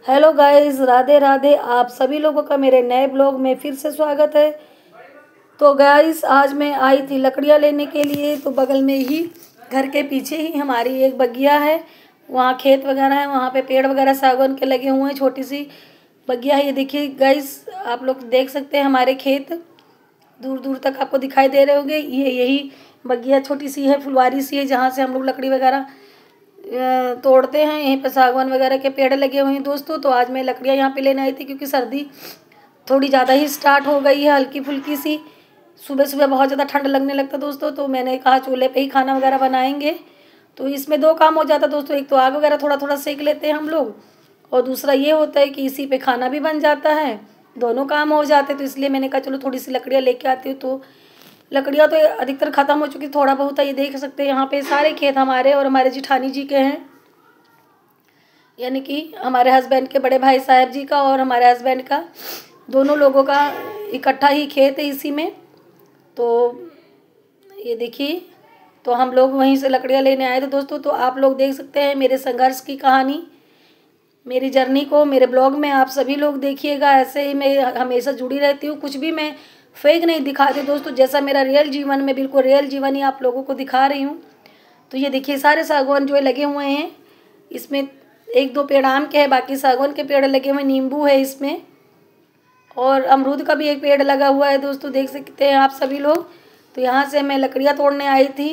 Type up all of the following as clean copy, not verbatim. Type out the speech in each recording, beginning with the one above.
Hello guys, Radhe Radhe. आप सभी लोगों का मेरे नए ब्लॉग में फिर से स्वागत है। तो गाइस, आज मैं आई थी लकड़ियाँ लेने के लिए। तो बगल में ही घर के पीछे ही हमारी एक बगिया है, वहाँ खेत वगैरह है, वहाँ पे पेड़ वगैरह सागवान के लगे हुए हैं। छोटी सी बगिया है। ये देखिए गाइस, आप लोग देख सकते हैं हमारे खेत दूर दूर तक आपको दिखाई दे रहे होंगे। ये यही बगिया छोटी सी है, फुलवारी सी है, जहाँ से हम लोग लकड़ी वगैरह तोड़ते हैं। यहीं पर सागवान वगैरह के पेड़ लगे हुए हैं दोस्तों। तो आज मैं लकड़ियाँ यहाँ पे लेने आई थी, क्योंकि सर्दी थोड़ी ज़्यादा ही स्टार्ट हो गई है, हल्की फुल्की सी। सुबह सुबह बहुत ज़्यादा ठंड लगने लगता दोस्तों। तो मैंने कहा चूल्हे पे ही खाना वगैरह बनाएंगे, तो इसमें दो काम हो जाता दोस्तों। एक तो आग वगैरह थोड़ा थोड़ा सेक लेते हैं हम लोग, और दूसरा ये होता है कि इसी पे खाना भी बन जाता है, दोनों काम हो जाते। तो इसलिए मैंने कहा चलो थोड़ी सी लकड़ियाँ लेके आती हूँ। तो लकड़ियाँ तो अधिकतर ख़त्म हो चुकी, थोड़ा बहुत है। ये देख सकते हैं यहाँ पे सारे खेत हमारे और हमारे जिठानी जी के हैं, यानी कि हमारे हस्बैंड के बड़े भाई साहब जी का और हमारे हस्बैंड का, दोनों लोगों का इकट्ठा ही खेत है इसी में। तो ये देखिए, तो हम लोग वहीं से लकड़ियाँ लेने आए थे दोस्तों। तो आप लोग देख सकते हैं मेरे संघर्ष की कहानी, मेरी जर्नी को मेरे ब्लॉग में आप सभी लोग देखिएगा। ऐसे ही मैं हमेशा जुड़ी रहती हूँ, कुछ भी मैं फेक नहीं दिखाती दोस्तों। जैसा मेरा रियल जीवन में, बिल्कुल रियल जीवन ही आप लोगों को दिखा रही हूँ। तो ये देखिए सारे सागवान जो है लगे हुए हैं, इसमें एक दो पेड़ आम के हैं, बाकी सागवान के पेड़ लगे हुए, नींबू है इसमें, और अमरूद का भी एक पेड़ लगा हुआ है दोस्तों, देख सकते हैं आप सभी लोग। तो यहाँ से मैं लकड़ियाँ तोड़ने आई थी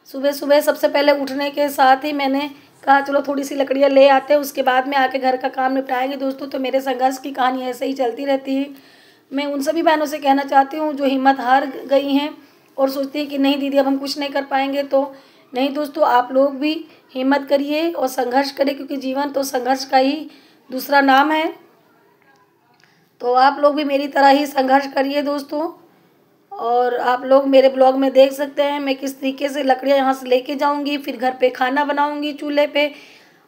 सुबह सुबह। सबसे पहले उठने के साथ ही मैंने कहा चलो थोड़ी सी लकड़ियाँ ले आते हैं, उसके बाद में आके घर का काम निपटाएंगे दोस्तों। तो मेरे संघर्ष की कहानी ऐसे ही चलती रहती है। मैं उन सभी बहनों से कहना चाहती हूँ जो हिम्मत हार गई हैं और सोचती हैं कि नहीं दीदी अब हम कुछ नहीं कर पाएंगे, तो नहीं दोस्तों, आप लोग भी हिम्मत करिए और संघर्ष करिए, क्योंकि जीवन तो संघर्ष का ही दूसरा नाम है। तो आप लोग भी मेरी तरह ही संघर्ष करिए दोस्तों। और आप लोग मेरे ब्लॉग में देख सकते हैं मैं किस तरीके से लकड़ियाँ यहाँ से लेके जाऊँगी, फिर घर पे खाना बनाऊँगी चूल्हे पे।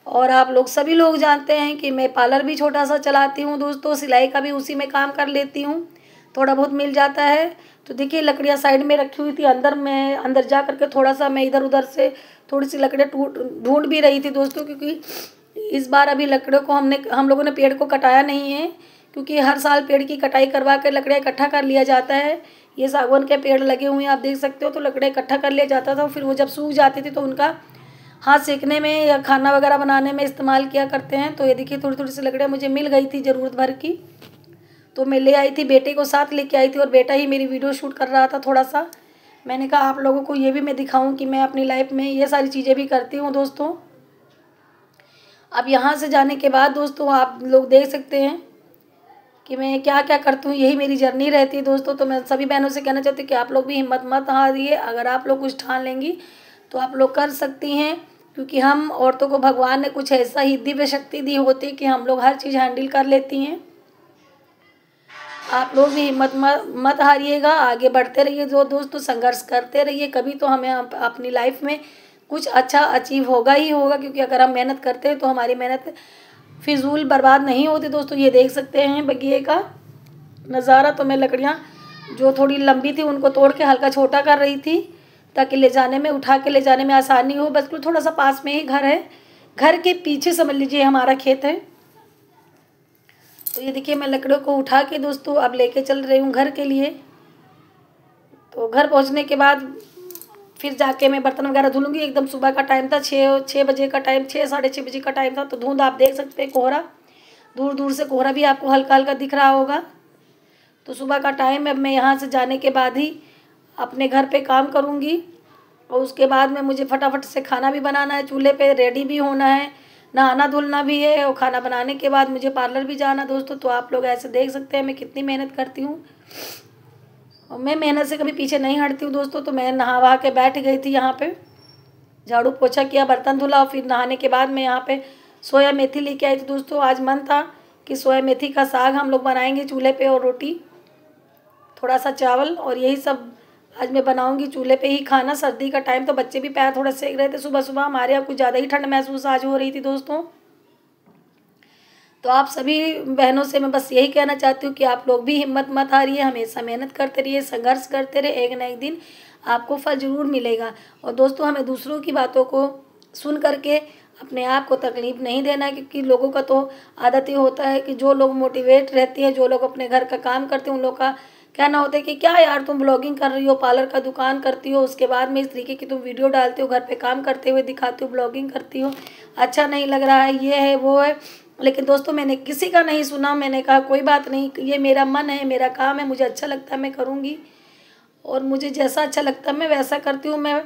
और आप लोग सभी लोग जानते हैं कि मैं पार्लर भी छोटा सा चलाती हूँ दोस्तों, सिलाई का भी उसी में काम कर लेती हूँ, थोड़ा बहुत मिल जाता है। तो देखिए लकड़ियाँ साइड में रखी हुई थी, अंदर जा करके थोड़ा सा मैं इधर उधर से थोड़ी सी लकड़ियाँ ढूंढ भी रही थी दोस्तों, क्योंकि इस बार अभी लकड़ियों को हम लोगों ने पेड़ को कटाया नहीं है, क्योंकि हर साल पेड़ की कटाई करवा कर लकड़ियाँ इकट्ठा कर लिया जाता है। ये सागवान के पेड़ लगे हुए हैं, आप देख सकते हो। तो लकड़ियाँ इकट्ठा कर लिया जाता था, फिर वो जब सूख जाती थी तो उनका हाथ सेकने में या खाना वगैरह बनाने में इस्तेमाल किया करते हैं। तो ये देखिए थोड़ी थोड़ी सी लकड़ियाँ मुझे मिल गई थी ज़रूरत भर की, तो मैं ले आई थी, बेटे को साथ लेके आई थी, और बेटा ही मेरी वीडियो शूट कर रहा था थोड़ा सा। मैंने कहा आप लोगों को ये भी मैं दिखाऊं कि मैं अपनी लाइफ में ये सारी चीज़ें भी करती हूँ दोस्तों। अब यहाँ से जाने के बाद दोस्तों आप लोग देख सकते हैं कि मैं क्या क्या करती हूँ, यही मेरी जर्नी रहती है दोस्तों। तो मैं सभी बहनों से कहना चाहती हूँ कि आप लोग भी हिम्मत मत हारिए। अगर आप लोग कुछ ठान लेंगी तो आप लोग कर सकती हैं, क्योंकि हम औरतों को भगवान ने कुछ ऐसा ही दिव्य शक्ति दी होती है कि हम लोग हर चीज़ हैंडल कर लेती हैं। आप लोग भी हिम्मत मत हारिएगा, आगे बढ़ते रहिए जो दोस्तों, संघर्ष करते रहिए, कभी तो हमें अपनी लाइफ में कुछ अच्छा अचीव होगा ही होगा। क्योंकि अगर हम मेहनत करते हैं तो हमारी मेहनत फिजूल बर्बाद नहीं होती दोस्तों। ये देख सकते हैं बगिए का नज़ारा। तो मैं लकड़ियाँ जो थोड़ी लंबी थी उनको तोड़ के हल्का छोटा कर रही थी, ताकि ले जाने में, उठा के ले जाने में आसानी हो। बस थोड़ा सा पास में ही घर है, घर के पीछे समझ लीजिए हमारा खेत है। तो ये देखिए मैं लकड़ियों को उठा के दोस्तों अब लेके चल रही हूँ घर के लिए। तो घर पहुँचने के बाद फिर जाके मैं बर्तन वगैरह धुलूँगी। एकदम सुबह का टाइम था, 6 बजे का टाइम, 6 साढ़े 6 बजे का टाइम था। तो धुंध आप देख सकते हैं, कोहरा दूर दूर से कोहरा भी आपको हल्का हल्का दिख रहा होगा। तो सुबह का टाइम है, अब मैं यहाँ से जाने के बाद ही अपने घर पे काम करूँगी, और उसके बाद में मुझे फटाफट से खाना भी बनाना है, चूल्हे पे रेडी भी होना है, नहाना धुलना भी है, और खाना बनाने के बाद मुझे पार्लर भी जाना दोस्तों। तो आप लोग ऐसे देख सकते हैं मैं कितनी मेहनत करती हूँ, और मैं मेहनत से कभी पीछे नहीं हटती हूँ दोस्तों। तो मैं नहा वहा के बैठ गई थी यहाँ पे, झाड़ू पोछा किया, बर्तन धुला, और फिर नहाने के बाद मैं यहाँ पे सोया मेथी लेके आई थी दोस्तों। आज मन था कि सोया मेथी का साग हम लोग बनाएंगे चूल्हे पे, और रोटी, थोड़ा सा चावल, और यही सब आज मैं बनाऊंगी चूल्हे पे ही खाना। सर्दी का टाइम, तो बच्चे भी पैर थोड़ा सेक रहे थे सुबह सुबह, हमारे यहाँ कुछ ज़्यादा ही ठंड महसूस आज हो रही थी दोस्तों। तो आप सभी बहनों से मैं बस यही कहना चाहती हूँ कि आप लोग भी हिम्मत मत हारिए, हमेशा मेहनत करते रहिए, संघर्ष करते रहे, एक न एक दिन आपको फल ज़रूर मिलेगा। और दोस्तों हमें दूसरों की बातों को सुन करके अपने आप को तकलीफ़ नहीं देना है, क्योंकि लोगों का तो आदत ही होता है कि जो लोग मोटिवेट रहती है, जो लोग अपने घर का काम करते हैं, उन लोग का कहना होता है कि क्या यार तुम ब्लॉगिंग कर रही हो, पार्लर का दुकान करती हो, उसके बाद में इस तरीके की तुम वीडियो डालती हो, घर पे काम करते हुए दिखाती हो, ब्लॉगिंग करती हो, अच्छा नहीं लग रहा है, ये है वो है। लेकिन दोस्तों मैंने किसी का नहीं सुना, मैंने कहा कोई बात नहीं, ये मेरा मन है, मेरा काम है, मुझे अच्छा लगता है मैं करूँगी, और मुझे जैसा अच्छा लगता है मैं वैसा करती हूँ। मैं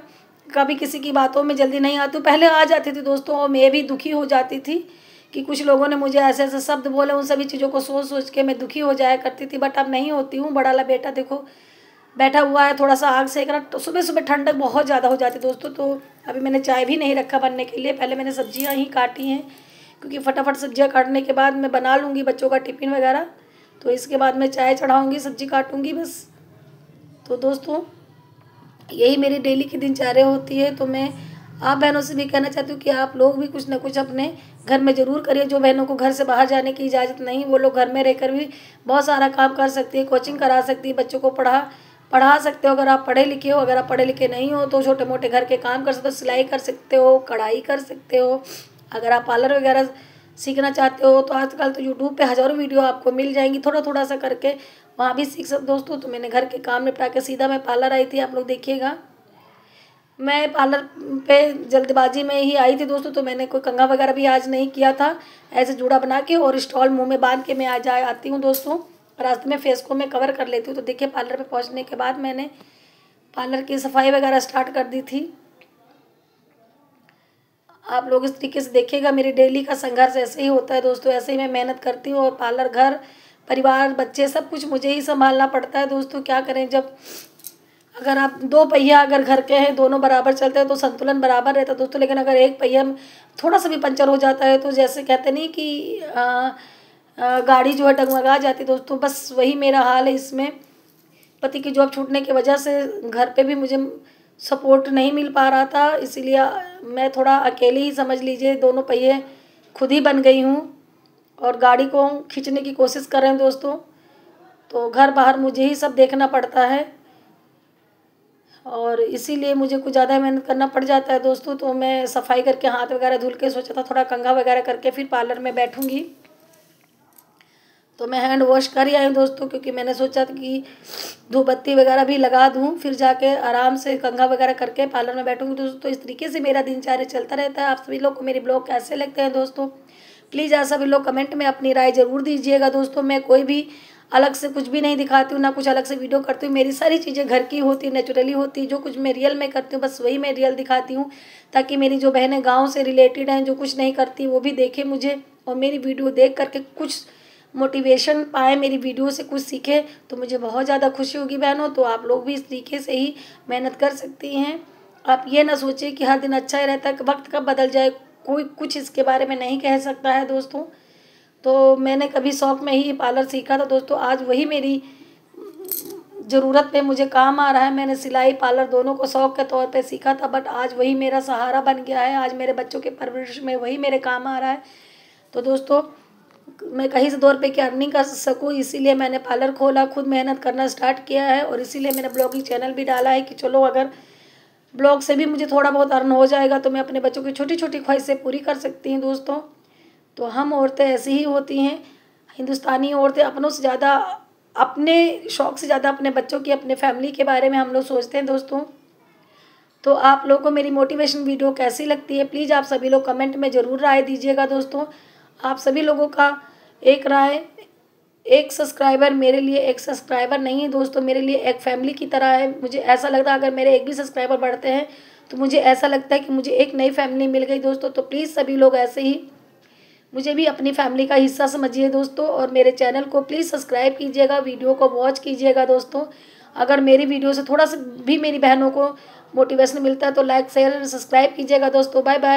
कभी किसी की बातों में जल्दी नहीं आती हूँ, पहले आ जाती थी दोस्तों, और मैं भी दुखी हो जाती थी कि कुछ लोगों ने मुझे ऐसे ऐसे शब्द बोले, उन सभी चीज़ों को सोच सोच के मैं दुखी हो जाया करती थी। बट अब नहीं होती हूँ। बड़ा वाला बेटा देखो बैठा हुआ है, थोड़ा सा आग सेक रहा, तो सुबह सुबह ठंडक बहुत ज़्यादा हो जाती है दोस्तों। तो अभी मैंने चाय भी नहीं रखा बनने के लिए, पहले मैंने सब्जियां ही काटी हैं, क्योंकि फटाफट सब्जियां काटने के बाद मैं बना लूँगी बच्चों का टिफ़िन वगैरह, तो इसके बाद मैं चाय चढ़ाऊँगी, सब्जी काटूँगी बस। तो दोस्तों यही मेरी डेली की दिनचर्या होती है। तो मैं आप बहनों से भी कहना चाहती हूँ कि आप लोग भी कुछ ना कुछ अपने घर में ज़रूर करिए। जो बहनों को घर से बाहर जाने की इजाज़त नहीं, वो लोग घर में रहकर भी बहुत सारा काम कर सकती है, कोचिंग करा सकती है, बच्चों को पढ़ा सकते हो। अगर आप पढ़े लिखे हो, अगर आप पढ़े लिखे नहीं हो तो छोटे मोटे घर के काम कर सकते हो, सिलाई कर सकते हो, कढ़ाई कर सकते हो। अगर आप पार्लर वगैरह सीखना चाहते हो तो आजकल तो यूट्यूब पे हज़ारों वीडियो आपको मिल जाएंगी, थोड़ा थोड़ा सा करके वहाँ भी सीख सकते दोस्तों। तो मैंने घर के काम निपटा के सीधा मैं पार्लर आई थी, आप लोग देखिएगा। मैं पार्लर पे जल्दबाजी में ही आई थी दोस्तों, तो मैंने कोई कंघा वगैरह भी आज नहीं किया था, ऐसे जूड़ा बना के और स्टॉल मुंह में बांध के मैं आज आती हूँ दोस्तों। रास्ते में फेस को मैं कवर कर लेती हूँ। तो देखिए पार्लर पे पहुँचने के बाद मैंने पार्लर की सफाई वगैरह स्टार्ट कर दी थी। आप लोग इस तरीके से देखिएगा, मेरी डेली का संघर्ष ऐसे ही होता है दोस्तों, ऐसे ही मैं मेहनत करती हूँ। और पार्लर, घर परिवार, बच्चे सब कुछ मुझे ही संभालना पड़ता है दोस्तों। क्या करें, जब अगर आप दो पहिया अगर घर के हैं, दोनों बराबर चलते हैं तो संतुलन बराबर रहता है दोस्तों। लेकिन अगर एक पहिया में थोड़ा सा भी पंचर हो जाता है तो जैसे कहते नहीं कि गाड़ी जो है डगमगा जाती है दोस्तों, बस वही मेरा हाल है इसमें। पति की जॉब छूटने की वजह से घर पे भी मुझे सपोर्ट नहीं मिल पा रहा था, इसीलिए मैं थोड़ा अकेले ही समझ लीजिए दोनों पहिए खुद ही बन गई हूँ और गाड़ी को खींचने की कोशिश कर रहे हैं दोस्तों। तो घर बाहर मुझे ही सब देखना पड़ता है और इसीलिए मुझे कुछ ज़्यादा मेहनत करना पड़ जाता है दोस्तों। तो मैं सफाई करके हाथ वगैरह धुल के सोचा था थोड़ा कंघा वगैरह करके फिर पार्लर में बैठूंगी। तो मैं हैंड वॉश कर ही आई हूँ दोस्तों, क्योंकि मैंने सोचा था कि धूप बत्ती वगैरह भी लगा दूँ, फिर जाके आराम से कंघा वगैरह करके पार्लर में बैठूंगी दोस्तों। तो इस तरीके से मेरा दिनचर्या चलता रहता है। आप सभी लोग को मेरे ब्लॉग कैसे लगते हैं दोस्तों, प्लीज़ आप सभी लोग कमेंट में अपनी राय ज़रूर दीजिएगा दोस्तों। मैं कोई भी अलग से कुछ भी नहीं दिखाती हूँ, ना कुछ अलग से वीडियो करती हूँ। मेरी सारी चीज़ें घर की होती, नेचुरली होती, जो कुछ मैं रियल में करती हूँ बस वही मैं रियल दिखाती हूँ, ताकि मेरी जो बहनें गाँव से रिलेटेड हैं, जो कुछ नहीं करती, वो भी देखें मुझे और मेरी वीडियो देख करके कुछ मोटिवेशन पाए, मेरी वीडियो से कुछ सीखे, तो मुझे बहुत ज़्यादा खुशी होगी बहनों। तो आप लोग भी इस तरीके से ही मेहनत कर सकती हैं। आप ये ना सोचिए कि हर दिन अच्छा ही रहता है, वक्त कब बदल जाए कोई कुछ इसके बारे में नहीं कह सकता है दोस्तों। तो मैंने कभी शौक़ में ही पार्लर सीखा था दोस्तों, आज वही मेरी ज़रूरत पे मुझे काम आ रहा है। मैंने सिलाई पार्लर दोनों को शौक़ के तौर पे सीखा था, बट आज वही मेरा सहारा बन गया है। आज मेरे बच्चों के परवरिश में वही मेरे काम आ रहा है। तो दोस्तों मैं कहीं से 2 रुपये की अर्निंग कर सकूँ, इसीलिए मैंने पार्लर खोला, खुद मेहनत करना स्टार्ट किया है और इसीलिए मैंने ब्लॉगिंग चैनल भी डाला है कि चलो अगर ब्लॉग से भी मुझे थोड़ा बहुत अर्न हो जाएगा तो मैं अपने बच्चों की छोटी छोटी ख्वाहिशें पूरी कर सकती हूँ दोस्तों। तो हम औरतें ऐसी ही होती हैं, हिंदुस्तानी औरतें अपनों से ज़्यादा, अपने शौक़ से ज़्यादा अपने बच्चों की, अपने फैमिली के बारे में हम लोग सोचते हैं दोस्तों। तो आप लोगों को मेरी मोटिवेशन वीडियो कैसी लगती है, प्लीज़ आप सभी लोग कमेंट में ज़रूर राय दीजिएगा दोस्तों। आप सभी लोगों का एक राय, एक सब्सक्राइबर मेरे लिए एक सब्सक्राइबर नहीं है दोस्तों, मेरे लिए एक फैमिली की तरह है। मुझे ऐसा लगता है अगर मेरे एक भी सब्सक्राइबर बढ़ते हैं तो मुझे ऐसा लगता है कि मुझे एक नई फैमिली मिल गई दोस्तों। तो प्लीज़ सभी लोग ऐसे ही मुझे भी अपनी फैमिली का हिस्सा समझिए दोस्तों और मेरे चैनल को प्लीज़ सब्सक्राइब कीजिएगा, वीडियो को वॉच कीजिएगा दोस्तों। अगर मेरी वीडियो से थोड़ा सा भी मेरी बहनों को मोटिवेशन मिलता है तो लाइक शेयर सब्सक्राइब कीजिएगा दोस्तों। Bye bye.